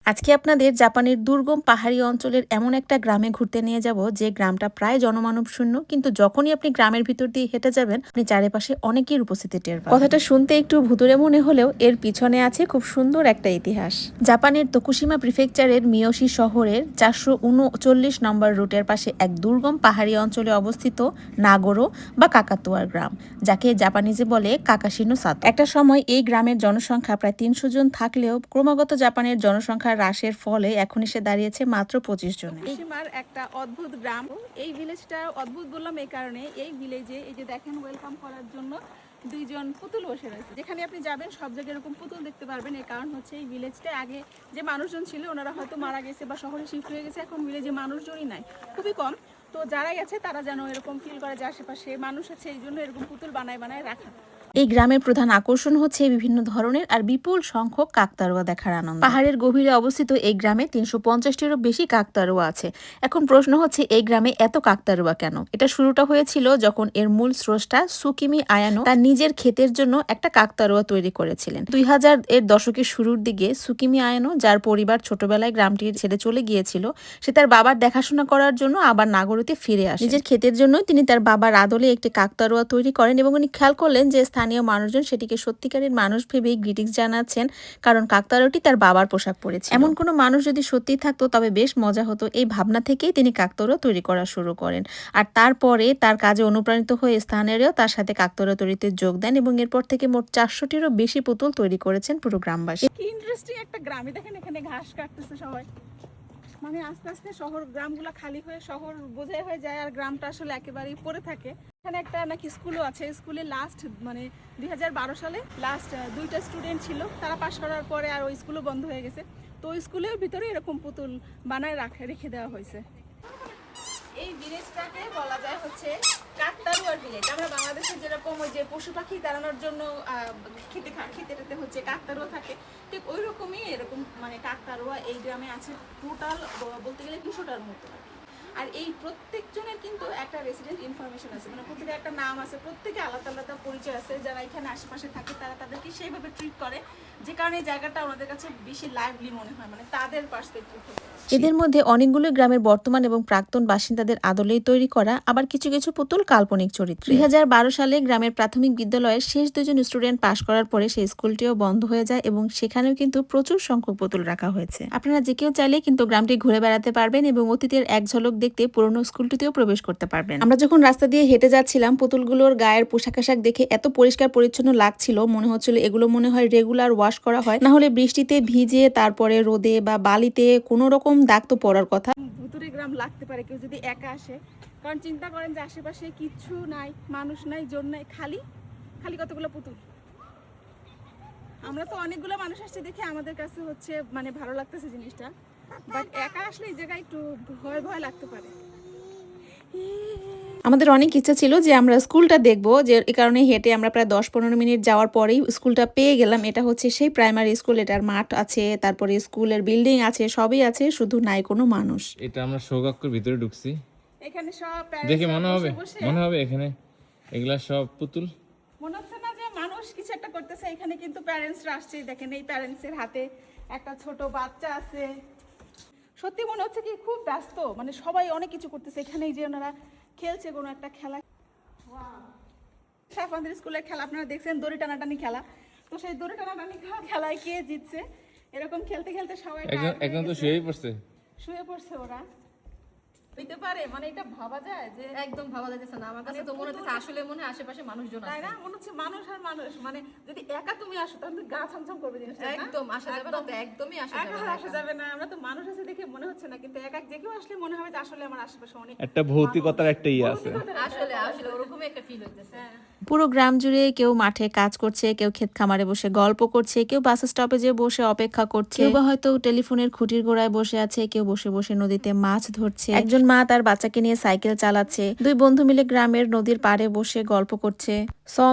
আজকে আপনাদের জাপানের দুর্গম পাহাড়ি অঞ্চলের এমন একটা গ্রামে ঘুরতে নিয়ে যাব যে গ্রামটা প্রায় জনমানব শূন্য, কিন্তু যখনই আপনি গ্রামের ভিতর দিয়ে হেঁটে যাবেন আপনি চারিপাশে অনেকের উপস্থিতি টের পাবেন। কথাটা শুনতে একটু ভুতুড়ে মনে হলেও এর পিছনে আছে খুব সুন্দর একটা ইতিহাস। জাপানের তোকুশিমা প্রিফেকচারের মিয়োশি শহরের 439 নম্বর রুটের পাশে এক দুর্গম পাহাড়ি অঞ্চলে অবস্থিত নাগোরো বা কাকাতুয়ার গ্রাম, যাকে জাপানিজে বলে কাকাশিনো সাতো। একটা সময় এই গ্রামের জনসংখ্যা প্রায় 300 জন থাকলেও ক্রমাগত জাপানের জনসংখ্যা হ্রাসের ফলে এখন এসে দাঁড়িয়েছে মাত্র 25 জনে। সীমার একটা অদ্ভুত গ্রাম। এই ভিলেজটা অদ্ভুত বললাম এই কারণে, এই ভিলেজে এই যে দেখেন ওয়েলকাম করার জন্য দুইজন পুতুল বসে রয়েছে। যেখানে আপনি যাবেন সব জায়গায় এরকম পুতুল দেখতে পারবেন। এই কারণ হচ্ছে এই ভিলেজটা আগে যে মানুষজন ছিল ওনারা হয়তো মারা গেছে বা শহরে শিফট হয়ে গেছে, এখন ভিলেজে মানুষজনই নাই, খুবই কম। তো যারাই আছে তারা যেন এরকম ফিল করে যে আশেপাশে মানুষ আছে, এই জন্য এরকম পুতুল বানায় বানায় রাখা। এই গ্রামের প্রধান আকর্ষণ হচ্ছে বিভিন্ন ধরনের আর বিপুল সংখ্যক কাকতাড়ুয়া দেখার আনন্দ। পাহাড়ের গভীরে অবস্থিত এই গ্রামে 350টিরও বেশি কাকতাড়ুয়া আছে। এখন প্রশ্ন হচ্ছে এই গ্রামে এত কাকতাড়ুয়া কেন? এটা শুরুটা হয়েছিল যখন এর মূল স্রষ্টা সুকিমি আয়ানো তার নিজের ক্ষেতের জন্য একটা কাকতাড়ুয়া তৈরি করেছিলেন। 2000 এর দশকের শুরুর দিকে সুকিমি আয়ানো, যার পরিবার ছোটবেলায় গ্রামটি ছেড়ে চলে গিয়েছিল, সে তার বাবার দেখাশোনা করার জন্য আবার নাগরীতে ফিরে আসে। নিজের ক্ষেতের জন্য তিনি তার বাবার আদলে একটি কাকতাড়ুয়া তৈরি করেন এবং উনি খেয়াল করলেন যে স্থানীয় মানুষজন সেটিকে সত্যিকারের মানুষ ভেবেই গ্রিটিংস জানাচ্ছেন, কারণ কাকতাড়ুয়াটি তার বাবার পোশাক পরেছে। এমন কোনো মানুষ যদি সত্যি থাকতো তবে বেশ মজা হতো। এই ভাবনা থেকেই তিনি কাকতাড়ুয়া তৈরি করা শুরু করেন, আর তারপরে তার কাজে অনুপ্রাণিত হয়ে স্থানীয়রাও তার সাথে কাকতাড়ুয়া তৈরিতে যোগ দেন এবং এরপর থেকে মোট 400টিরও বেশি পুতুল তৈরি করেছেন পুরো গ্রামবাসী। কি ইন্টারেস্টিং একটা গ্রামে দেখেন, এখানে ঘাস কাটতেছে সবাই। মানে আস্তে আস্তে শহর গ্রামগুলো খালি হয়ে শহর বোঝাই হয়ে যায়, আর গ্রামটা আসলে একেবারেই পড়ে থাকে। এখানে একটা নাকি স্কুলও আছে। স্কুলে লাস্ট মানে 2012 সালে লাস্ট 2টা স্টুডেন্ট ছিল, তারা পাশ করার পরে আর ওই স্কুলও বন্ধ হয়ে গেছে। তো ওই স্কুলের ভিতরে এরকম পুতুল বানায় রেখে দেওয়া হয়েছে। এই ভিলেজটাকে বলা যায় হচ্ছে কাকতাড়ুয়ার ভিলেজ। আমরা বাংলাদেশে যেরকম ওই যে পশু পাখি তাড়ানোর জন্য খেতে হচ্ছে কাকতাড়ুয়া থাকে, ঠিক ওই রকমই এরকম মানে কাকতাড়ুয়া এই গ্রামে আছে। টোটাল বলতে গেলে 200টার মতো। আর এই প্রত্যেকজনের কিন্তু একটা রেসিডেন্ট ইনফরমেশন আছে, মানে প্রত্যেকের একটা নাম আছে, প্রত্যেকে আলাদা আলাদা পরিচয় আছে। যারা এখানে আশেপাশে থাকে তারা তাদেরকে সেইভাবে ট্রিট করে, যে কারণে এই জায়গাটা ওনাদের কাছে বেশি লাইভলি মনে হয়, মানে তাদের পার্সপেক্টিভ থেকে। এদের মধ্যে অনেকগুলো গ্রামের বর্তমান এবং প্রাক্তন বাসিন্দাদের আদলেই তৈরি করা, আবার কিছু কিছু পুতুল কাল্পনিক চরিত্র। 2012 সালে গ্রামের প্রাথমিক বিদ্যালয়ের শেষ 2জন স্টুডেন্ট পাশ করার পরে সেই স্কুলটিও বন্ধ হয়ে যায় এবং সেখানেও কিন্তু প্রচুর সংখ্যক পুতুল রাখা হয়েছে। আপনারা যে কেউ চাইলে কিন্তু গ্রামটি ঘুরে বেড়াতে পারবেন এবং অতীতের এক ঝলক দেখতে পুরনো স্কুলটিতেও প্রবেশ করতে পারবেন। আমরা যখন রাস্তা দিয়ে হেঁটে যাচ্ছিলাম, পুতুলগুলোর গায়ের পোশাক আশাক দেখে এত পরিষ্কার পরিচ্ছন্ন লাগছিল, মনে হচ্ছিল এগুলো মনে হয় রেগুলার ওয়াশ করা হয়, না হলে বৃষ্টিতে ভিজে তারপরে রোদে বা বালিতে কোনো রকম দাগ তো পড়ার কথা। ভুতুরে গ্রাম লাগতে পারে কেউ যদি একা আসে, কারণ চিন্তা করেন যে আশেপাশে কিচ্ছু নাই, মানুষ নাই, জন নাই, খালি খালি কতগুলো পুতুল। আমরা তো অনেকগুলো মানুষ আসছে দেখে আমাদের কাছে হচ্ছে মানে ভালো লাগতেছে জিনিসটা, বাট একা আসলে এই জায়গায় একটু ভয় ভয় লাগতে পারে। আমাদের অনেক ইচ্ছা ছিল যে আমরা স্কুলটা দেখবো, যে এই কারণে হেঁটে আমরা প্রায় 10-15 মিনিট যাওয়ার পরেই স্কুলটা পেয়ে গেলাম। এটা হচ্ছে সেই প্রাইমারি স্কুল, এটার মাঠ আছে, তারপরে স্কুলের বিল্ডিং আছে, সবই আছে, শুধু নাই কোনো মানুষ। এটা আমরা সৌগাক্যর ভিতরে ঢুকছি, এখানে সব দেখে মনে হবে এখানে এগুলা সব পুতুল। মনে হচ্ছে না যে মানুষ কিছু একটা করতেছে। এখানে কিন্তু প্যারেন্টসরা আসছে, দেখেন এই প্যারেন্টসের হাতে একটা ছোট বাচ্চা আছে। সত্যি মনে হচ্ছে কি খুব ব্যস্ত, মানে সবাই অনেক কিছু করতেছে। এখানে যে ওনারা খেলছে কোনো একটা খেলা, সাফানদের স্কুলের খেলা আপনারা দেখছেন, দড়ি টানাটানি খেলা। তো সেই দড়ি টানাটানি খেলায় কে জিতছে, এরকম খেলতে খেলতে সবাই একদম তো শুয়ে পড়ছে ওরা। হইতে পারে, মানে এটা ভাবা যায় যে একদম ভাবা যাচ্ছে না। আমার কাছে তো মনে হচ্ছে আসলে মনে হয় আশেপাশে মানুষজন আছে, তাই না? মনে হচ্ছে মানুষ আর মানুষ, মানে যদি একা তুমি আসো তাহলে গা ছমছম করবে জিনিসটা। একদম আসা যাবে না, একদমই আসা যাবে না। আমরা তো মানুষ আছে দেখে মনে হচ্ছে না, কিন্তু একা যে কেউ আসলে মনে হবে যে আসলে আমার আশেপাশে অনেক একটা ভৌতিকতার একটা ইয়ে আছে, আসলে আসলে ওরকমই একটা ফিল হইতেছে। পুরো গ্রাম জুড়ে কেউ মাঠে কাজ করছে, কেউ ক্ষেত খামারে বসে গল্প করছে, কেউ বাস স্টপেজে বসে অপেক্ষা করছে, কেউ বা হয়তো টেলিফোনের খুঁটির গোড়ায় বসে আছে, কেউ বসে বসে নদীতে মাছ ধরছে, একজন মা তার বাচ্চাকে নিয়ে সাইকেল চালাচ্ছে, দুই বন্ধু মিলে গ্রামের নদীর পাড়ে বসে গল্প করছে।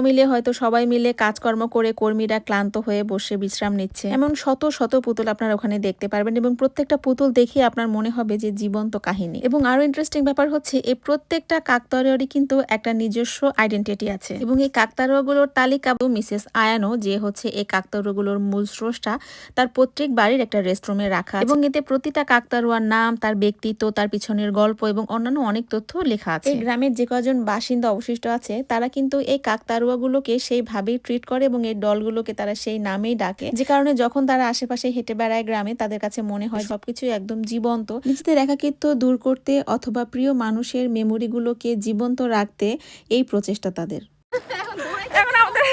মিলে হয়তো সবাই মিলে কাজকর্ম করে কর্মীরা ক্লান্ত হয়ে বসে বিশ্রাম নিচ্ছে। এমন শত শত পুতুল আপনারা ওখানে দেখতে পারবেন এবং প্রত্যেকটা পুতুল দেখে আপনার মনে হবে যে জীবন্ত কাহিনী। এবং আরো ইন্টারেস্টিং ব্যাপার হচ্ছে এই প্রত্যেকটা কাকতাড়ুয়ারই কিন্তু একটা নিজস্ব আইডেন্টিটি আছে এবং এই কাকতাড়ুয়াগুলোর তালিকা মিসেস আয়ানো, যে হচ্ছে এই কাকতাড়ুয়াগুলোর মূল স্রষ্টা, তার পৈতৃক বাড়ির একটা রেস্টরুমে রাখা এবং এতে প্রতিটা কাকতাড়ুয়ার নাম, তার ব্যক্তিত্ব, তার পিছনের গল্প এবং অন্যান্য অনেক তথ্য লেখা আছে। এই গ্রামের যে কজন বাসিন্দা অবশিষ্ট আছে তারা কিন্তু এই কাকতাড়ুয়াগুলোকে সেইভাবেই ট্রিট করে এবং এই ডলগুলোকে তারা সেই নামেই ডাকে, যে কারণে যখন তারা আশেপাশে হেঁটে বেড়ায় গ্রামে, তাদের কাছে মনে হয় সবকিছু একদম জীবন্ত। নিজেদের একাকিত্ব দূর করতে অথবা প্রিয় মানুষের মেমোরিগুলোকে জীবন্ত রাখতে এই প্রচেষ্টা তাদের। এখন আমাদের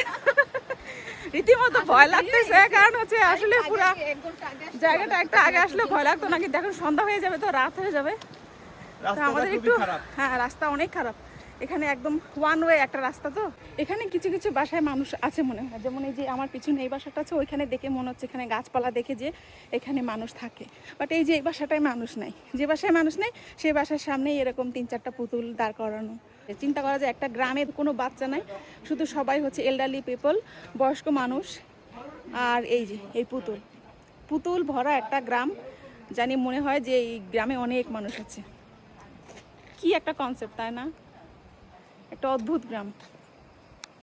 রীতিমতো ভয় লাগতেছে, কারণ হচ্ছে আসলে পুরো জায়গাটা একটা আগে আসলে ভয় লাগতো না, কিন্তু এখন সন্ধ্যা হয়ে যাবে তো রাত হয়ে যাবে। তো আমাদের একটু হ্যাঁ, রাস্তা অনেক খারাপ। এখানে একদম ওয়ান ওয়ে একটা রাস্তা, তো এখানে কিছু কিছু বাসায় মানুষ আছে মনে হয়, যেমন এই যে আমার পিছনে এই বাসাটা আছে, ওইখানে দেখে মনে হচ্ছে এখানে গাছপালা দেখে যে এখানে মানুষ থাকে। বাট এই যে এই বাসাটায় মানুষ নাই, যে বাসায় মানুষ নেই সেই বাসার সামনেই এরকম 3-4টা পুতুল দাঁড় করানো। চিন্তা করা যায় একটা গ্রামে কোনো বাচ্চা নাই, শুধু সবাই হচ্ছে এল্ডারলি পিপল, বয়স্ক মানুষ, আর এই যে এই পুতুল পুতুল ভরা একটা গ্রাম। জানি মনে হয় যে এই গ্রামে অনেক মানুষ আছে। কি একটা কনসেপ্ট, তাই না? একটা অদ্ভুত গ্রাম।